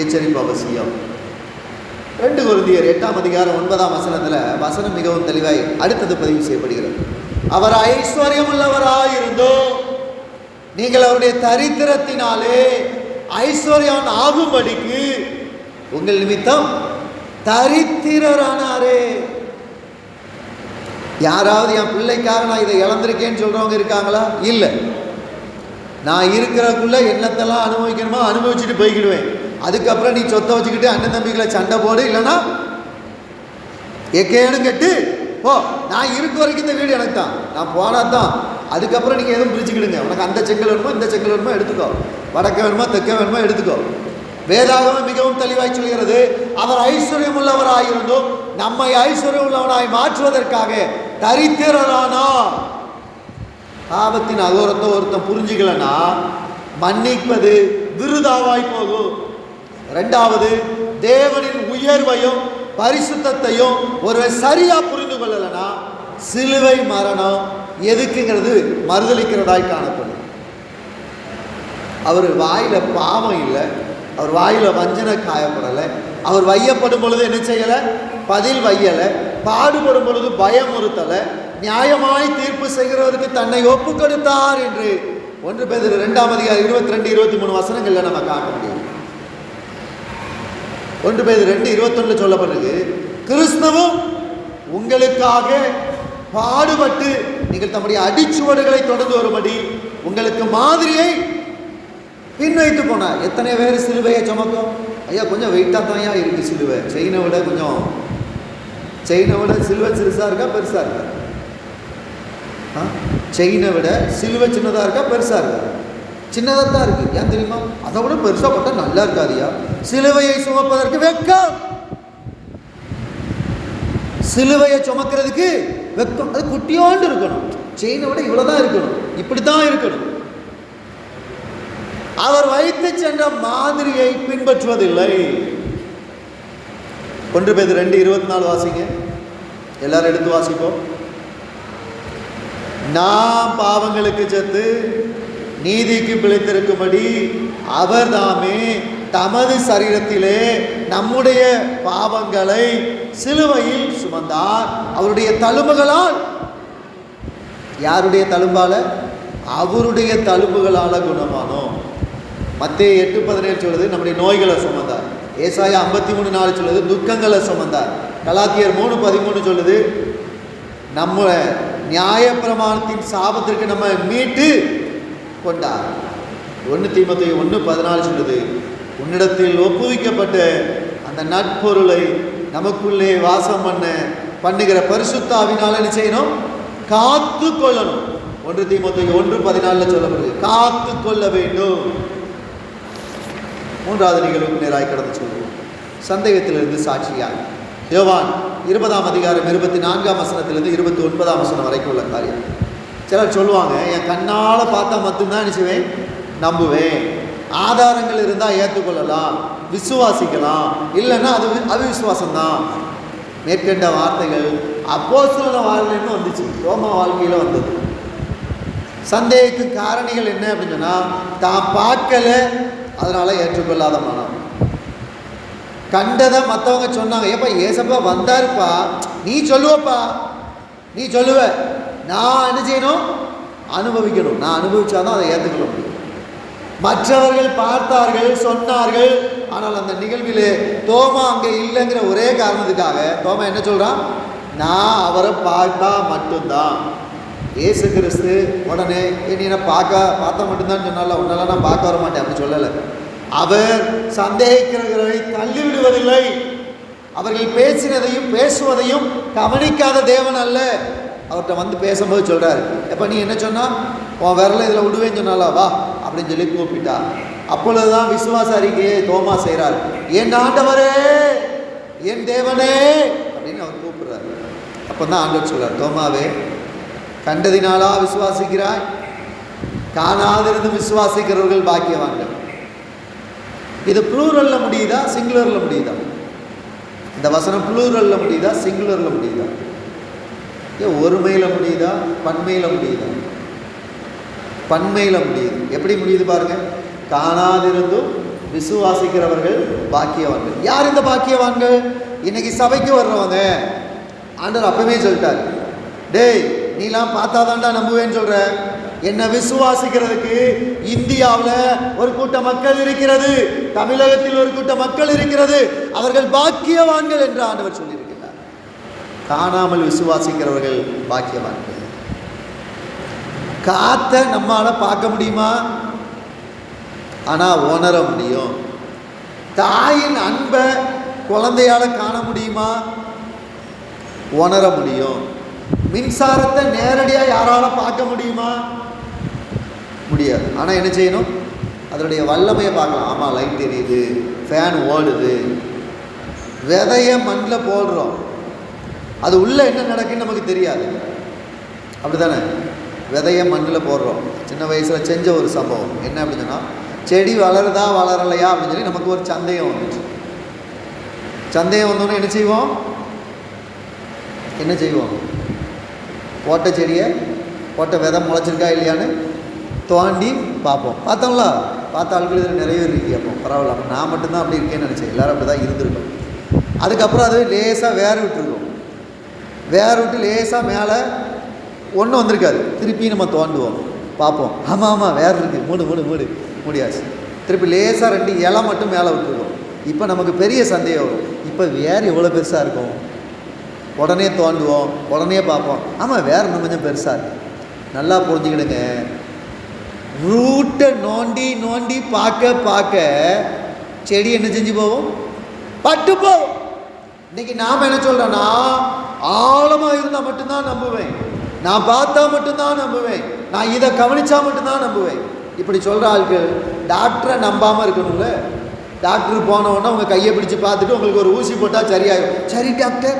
எச்சரிப்பு அவசியம். 2 கொரிந்தியர் 8ஆம் அதிகாரம் 9ஆம் வசனத்தில் வசனம் மிகவும் தெளிவாய் அடுத்தது பதிவு செய்யப்படுகிறது. அவர் ஐஸ்வர்யம் உள்ளவராயிருந்தோ நீங்கள் அவருடைய தரித்திரத்தினாலே ஐஸ்வர்யான் ஆகும்படிக்கு உங்கள் நிமித்தம் தரித்திரரானாரே. யாராவது என் பிள்ளைக்காக நான் இதை இழந்திருக்கேன்னு சொல்றவங்க இருக்காங்களா? இல்லை. நான் இருக்கிறக்குள்ள என்னத்தெல்லாம் அனுபவிக்கணுமோ அனுபவிச்சுட்டு போய்க்கிடுவேன். அதுக்கப்புறம் நீ சொத்தை வச்சுக்கிட்டு அண்ணன் தம்பிகளை சண்டை போடு, இல்லைன்னா எக்கேனும் கெட்டு போ. நான் இருக்க வரைக்கும் இந்த வீடு எனக்கு தான், நான் போனா தான். அதுக்கப்புறம் நீங்கள் எதுவும் பிரிச்சுக்கிடுங்க. உனக்கு அந்த செங்கல் வேணுமோ இந்த செங்கல் வேணுமோ எடுத்துக்கோ, வடக்க வேணுமோ தெற்க வேணுமோ எடுத்துக்கோ. வேதாகமம் மிகவும் தெளிவாய் சொல்கிறது, அவர் ஐஸ்வர்யம் உள்ளவராயிருந்தும் நம்மை ஐஸ்வர்யம் உள்ளவனாய் மாற்றுவதற்காக தரித்திரரானா. பாவத்தின் அகோரத்தை ஒருத்தன் புரிஞ்சுக்கலன்னா மன்னிப்பது விருதாவாய் போகும். 2வது, தேவனின் உயர்வையும் பரிசுத்தையும் ஒருவர் சரியா புரிந்து கொள்ளலைன்னா சிலுவை மரணம் எதுக்குங்கிறது மறுதளிக்கிறதாய் காணப்படும். அவர் வாயில பாவம் இல்லை, அவர் வாயில வஞ்சனை காயப்படலை, அவர் வையப்படும் பொழுது என்ன செய்யலை? பதில் வையலை, பாடுபடும் பொழுது பயமுறுத்தலை, நியாயமாய் தீர்ப்பு செய்கிறவருக்கு தன்னை ஒப்பு கொடுத்தார் என்று 1 பேதுரு 2ஆம் அதிகாரம் 22-23 வசனங்கள்ல நம்ம காட்ட முடியும். 1 பேதுரு 2:21 சொல்லப்பட்டிருக்கு, கிறிஸ்துவும் உங்களுக்காக பாடுபட்டு நீங்கள் தம்முடைய அடிச்சுவடுகளை தொடர்ந்து வரும்படி உங்களுக்கு மாதிரியை பின்வைத்து போனார். எத்தனை பேர் சிலுவையை சுமக்கும்? ஐயா கொஞ்சம் வெயிட்டாக தான் இருக்கு சிலுவை. செயினை விட சிலுவை சிறுசா இருக்கா பெருசா இருக்கா? செயினை விட சிலுவை சின்னதாக இருக்கா பெருசா இருக்கா? சின்னதாக தான் இருக்கு. ஏன் தெரியுமா? அதை விட பெருசாக போட்டால் நல்லா இருக்காதியா. சிலுவையை சுமப்பதற்கு வெட்கம், சிலுவையை சுமக்கிறதுக்கு வெட்கம். அது குட்டியோண்டு இருக்கணும், செயினை விட இவ்வளோதான் இருக்கணும், இப்படி தான் இருக்கணும். அவர் வைத்து சென்ற மாதிரியை பின்பற்றுவதில்லை. 1 பேதுரு 2:24 வாசிங்க, எல்லாரும் எடுத்து வாசிப்போம். நாம் பாவங்களுக்கு செத்து நீதிக்கு பிழைத்திருக்கும்படி அவர் தாமே தமது சரீரத்திலே நம்முடைய பாவங்களை சிலுவையில் சுமந்தார். அவருடைய தழும்புகளால், யாருடைய தழும்பால? அவருடைய தழும்புகளால குணமானோம். மத்தேயு 8:17 சொல்லுது நம்முடைய நோய்களை சுமந்தார். ஏசாயா 53:4 சொல்லுது துக்கங்களை சுமந்தார். கலாத்தியர் 3:13 சொல்லுது நம்ம நியாயப்பிரமாணத்தின் சாபத்திற்கு நம்ம மீட்டு கொண்டார். 1 தீமோத்தேயு 1:14 சொல்லுது உன்னிடத்தில் ஒப்புவிக்கப்பட்ட அந்த நட்பொருளை நமக்குள்ளே வாசம் பண்ணுகிற பரிசுத்த ஆவியினால என்ன செய்யணும்? காத்து கொள்ளணும். 1 தீமோத்தேயு 1:14 சொல்லப்படுது காத்து கொள்ள வேண்டும். மூன்றாவது நிகழ்வுக்கு நேராய் கடந்து சொல்லுவோம். சந்தேகத்திலிருந்து சாட்சியாக யோவான் 20:24 29 வரைக்கும் உள்ள காரியம். சிலர் சொல்லுவாங்க என் கண்ணால் பார்த்தா மட்டும்தான் நினைச்சுவேன், நம்புவேன், ஆதாரங்கள் இருந்தால் ஏற்றுக்கொள்ளலாம், விசுவாசிக்கலாம், இல்லைன்னா அது அவிசுவாசம்தான். மேற்கண்ட வார்த்தைகள் அப்போஸ்தலர் வாழ்க்கையிலும் வந்துச்சு, ரோமா வாழ்க்கையில் வந்தது. சந்தேகக்கு காரணிகள் என்ன அப்படின்னு சொன்னால் தான் பார்க்கல, அதனால ஏற்றுக்கொள்ளாத மனம். கண்டதை மற்றவங்க சொன்னாங்க, ஏப்பா ஏசப்பா வந்தாருப்பா, நீ சொல்லுவப்பா, நீ சொல்லுவ, நான் என்ன செய்யணும்? அனுபவிக்கணும். நான் அனுபவிச்சாதான் அதை ஏற்றுக்கொள்ள முடியும். மற்றவர்கள் பார்த்தார்கள், சொன்னார்கள், ஆனால் அந்த நிகழ்விலே தோமா அங்கே இல்லைங்கிற ஒரே காரணத்துக்காக தோமா என்ன சொல்கிறான்? நான் அவரை பார்த்தா மட்டும்தான். ஏசு கிறிஸ்து உடனே நீ பார்த்தா மட்டும்தான் சொன்னால, உன்னால நான் பார்க்க வர மாட்டேன் அப்படி சொல்லலை. அவர் சந்தேகிக்கிறவர்களை தள்ளிவிடுவதில்லை. அவர்கள் பேசினதையும் பேசுவதையும் கவனிக்காத தேவன் அல்ல. அவர்கிட்ட வந்து பேசும்போது சொல்கிறார், எப்போ நீ என்ன சொன்னா உன் விரலை இதில் விடுவேன்னு சொன்னாலா, வா அப்படின்னு சொல்லி கூப்பிட்டா. அப்பொழுதுதான் விசுவாச அறிக்கையை தோமா செய்கிறார். என் ஆண்டவரே, என் தேவனே அப்படின்னு அவர் கூப்பிடுறார். அப்போ தான் ஆண்டவர் சொல்கிறார், தோமாவே கண்டதினாலா விசுவாசிக்கிறாய்? காணாதிருந்து விசுவாசிக்கிறவர்கள் பாக்கியவான்கள். இது ப்ளூரல்ல முடியுதா, சிங்குலர்ல முடியுதா? இந்த வசனம் ப்ளூரல்ல முடியுதா, சிங்குலர்ல முடியுதா? ஒருமையில முடியுதா, பன்மையில முடியுதா? பன்மையில முடியுது. எப்படி முடியுது பாருங்க. காணாதிருந்தும் விசுவாசிக்கிறவர்கள் பாக்கியவான்கள். யார் இந்த பாக்கியவான்கள்? இன்னைக்கு சபைக்கு வர்றவங்க. ஆண்டவர் அப்பவே சொல்லிட்டார், டேய் நீலாம் பார்த்தாதான்டா நம்புவேன்னு சொல்ற. என்ன விசுவாசிக்கிறதுக்கு இந்தியாவில் ஒரு கூட்ட மக்கள் இருக்கிறது, தமிழகத்தில் ஒரு கூட்ட மக்கள் இருக்கிறது, அவர்கள் பாக்கியவான்கள் என்று ஆண்டவர் சொல்லியிருக்கிறார். காணாமல் விசுவாசிக்கிறவர்கள் பாக்கியவான்கள். காத்த நம்மால பார்க்க முடியுமா? ஆனால் உணர முடியும். தாயின் அன்பை குழந்தையால காண முடியுமா? உணர முடியும். மின்சாரத்தை நேரடியாக யாரால பார்க்க முடியுமா? முடியாது. ஆனால் என்ன செய்யணும்? அதனுடைய வல்லமையை பார்க்கலாம். ஆமாம், லைட் எரியுது, ஃபேன் ஓடுது. விதைய மண்ணில் போடுறோம், அது உள்ளே என்ன நடக்குன்னு நமக்கு தெரியாது. அப்படி தானே? விதைய மண்ணில் போடுறோம். சின்ன வயசில் செஞ்ச ஒரு சம்பவம் என்ன அப்படின்னு சொன்னால், செடி வளருதா வளரலையா அப்படின்னு சொல்லி நமக்கு ஒரு சந்தேகம் வந்துச்சு. சந்தேகம் வந்தோன்னே என்ன செய்வோம்? போட்ட செடியை, போட்ட விதை முளைச்சிருக்கா இல்லையான்னு தோண்டி பார்ப்போம். பார்த்தோம்ல, பார்த்த ஆட்கள் இதில் நிறைய பேர் இருக்கு. அப்போ பரவாயில்ல, அப்போ நான் மட்டும்தான் அப்படி இருக்கேன்னு நினச்சேன். எல்லோரும் அப்படி தான் இருந்திருக்கும். அதுக்கப்புறம் அது லேசாக வேறு விட்டுருக்கும். வேறு விட்டு லேசாக மேலே ஒன்றும் வந்திருக்காது. திருப்பி நம்ம தோண்டுவோம், பார்ப்போம். ஆமாம் வேறு இருக்குது, மூடியாச்சு. திருப்பி லேசாக 2 இலை மட்டும் மேலே விட்டுருக்கோம். இப்போ நமக்கு பெரிய சந்தேகம் வரும், இப்போ வேறு எவ்வளோ பெருசாக இருக்கும். உடனே தோண்டுவோம், உடனே பார்ப்போம். ஆமாம், வேறு இன்னும் கொஞ்சம் பெருசாக இருக்குது. நல்லா புரிஞ்சுக்கிடுங்க. ரூட்டை நோண்டி பார்க்க செடி என்ன செஞ்சு போவோம்? பட்டு போவோம். இன்னைக்கு நாம் என்ன சொல்கிறோன்னா, ஆழமாக இருந்தால் மட்டும்தான் நம்புவேன், நான் பார்த்தா மட்டும்தான் நம்புவேன், நான் இதை கவனித்தா மட்டும்தான் நம்புவேன். இப்படி சொல்கிற ஆட்கள் டாக்டரை நம்பாமல் இருக்கணும்ல. டாக்டருக்கு போனவுடனே உங்கள் கையை பிடிச்சி பார்த்துட்டு உங்களுக்கு ஒரு ஊசி போட்டால் சரியாயிடும். சரி டாக்டர்,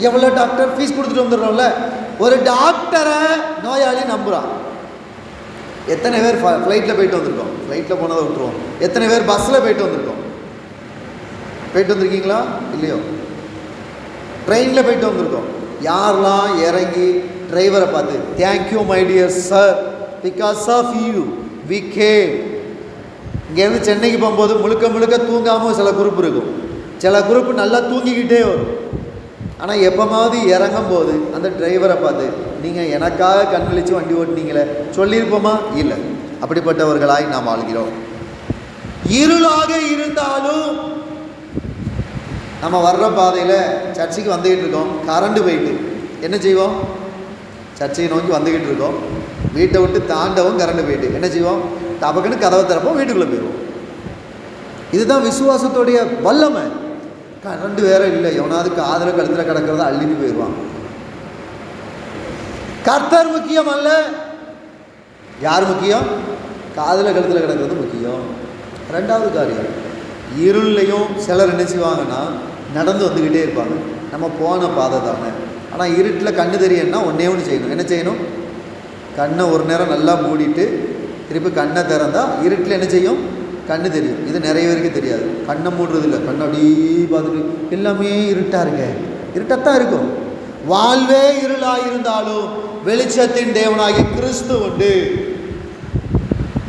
எவ்வளோ டாக்டர் ஃபீஸ் கொடுத்துட்டு வந்துடுறோம்ல. ஒரு டாக்டரை நோயாளி நம்புகிறான். எத்தனை பேர் ஃப்ளைட்டில் போயிட்டு வந்திருக்கோம்? ஃப்ளைட்டில் போனதை விட்டுருவோம். எத்தனை பேர் பஸ்ஸில் போயிட்டு வந்திருக்கீங்களா? இல்லையோ? ட்ரெயினில் போயிட்டு வந்திருக்கோம். யாரெல்லாம் இறங்கி டிரைவரை பார்த்து, thank you my dear sir, because of you we came, இங்கேருந்து சென்னைக்கு போகும்போது முழுக்க முழுக்க தூங்காமல் சில குரூப் இருக்கும், சில குரூப் நல்லா தூங்கிக்கிட்டே வரும். ஆனால் எப்போமாவது இறங்கும் போது அந்த டிரைவரை பார்த்து நீங்கள் எனக்காக கண் விழிச்சு வண்டி ஓட்டினீங்களே சொல்லியிருப்போமா? இல்லை. அப்படிப்பட்டவர்களாய் நாம் ஆளுகிறோம். இருளாக இருந்தாலும் நம்ம வர்ற பாதையில் சர்ச்சைக்கு வந்துக்கிட்டு இருக்கோம், கரண்டு போயிட்டு என்ன செய்வோம்? சர்ச்சையை நோக்கி வந்துக்கிட்டு இருக்கோம், வீட்டை விட்டு தாண்டவும் கரண்டு போயிட்டு என்ன செய்வோம்? தபக்குன்னு கதவை திறப்போம், வீட்டுக்குள்ளே போயிடுவோம். இதுதான் விசுவாசத்துடைய வல்லமை. கரண்டு வேற இல்லை, எவனாவது காதில் கழுத்தில் கிடக்கிறத அள்ளிட்டு போயிடுவான். கர்த்தர் முக்கியம் அல்ல. யார் முக்கியம்? காதில் கழுத்தில் கிடக்கிறது முக்கியம். ரெண்டாவது காரியம், இருளையும் சிலர் என்ன செய்வாங்கன்னா நடந்து வந்துக்கிட்டே இருப்பாங்க. நம்ம போன பாதை தானே, ஆனால் இருட்டில் கண்ணு தெரியணும்னா ஒன்றே ஒன்று செய்யணும். என்ன செய்யணும்? கண்ணை ஒரு நேரம் நல்லா மூடிட்டு திருப்பி கண்ணை திறந்தால் இருட்டில் என்ன செய்யும்? கண்ணு தெரியும். இது நிறைய பேருக்கு தெரியாது. கண்ணை மூடுறது இல்லை, கண்ணை அப்படியே பார்த்துட்டு எல்லாமே இருட்டாக இருக்க, இருட்டாகத்தான் இருக்கும். வாழ்வே இருளாக இருந்தாலும் வெளிச்சத்தின் தேவனாகிய கிறிஸ்து உண்டு.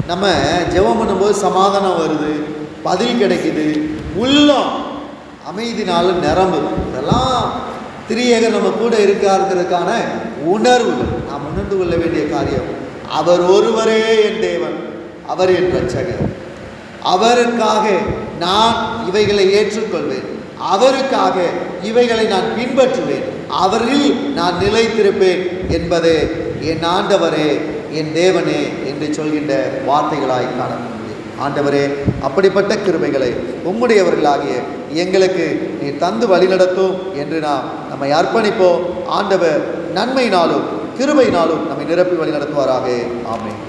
நம்ம ஜெபம் பண்ணும்போது சமாதானம் வருது, பதில் கிடைக்குது, உள்ளம் அமைதினால நிரம்பு. இதெல்லாம் திரியேகர் நம்ம கூட இருக்காருங்கிறதுக்கான உணர்வுகள். நாம் உணர்ந்து கொள்ள வேண்டிய காரியம், அவர் ஒருவரே என் தேவன், அவர் என் இரட்சகர். அவருக்காக நான் இவைகளை ஏற்றுக்கொள்வேன், அவருக்காக இவைகளை நான் பின்பற்றுவேன், அவரில் நான் நிலைத்திருப்பேன் என்பது என் ஆண்டவரே என் தேவனே என்று சொல்கின்ற வார்த்தைகளாய் காணப்படுகிறது. ஆண்டவரே, அப்படிப்பட்ட கிருபைகளை உம்முடையவர்களாகிய எங்களுக்கு நீ தந்து வழிநடத்தும் என்று நம்மை அர்ப்பணிப்போம். ஆண்டவர் நன்மையினாலும் கிருபையினாலும் நம்மை நிரப்பி வழிநடத்துவாராக. ஆமென்.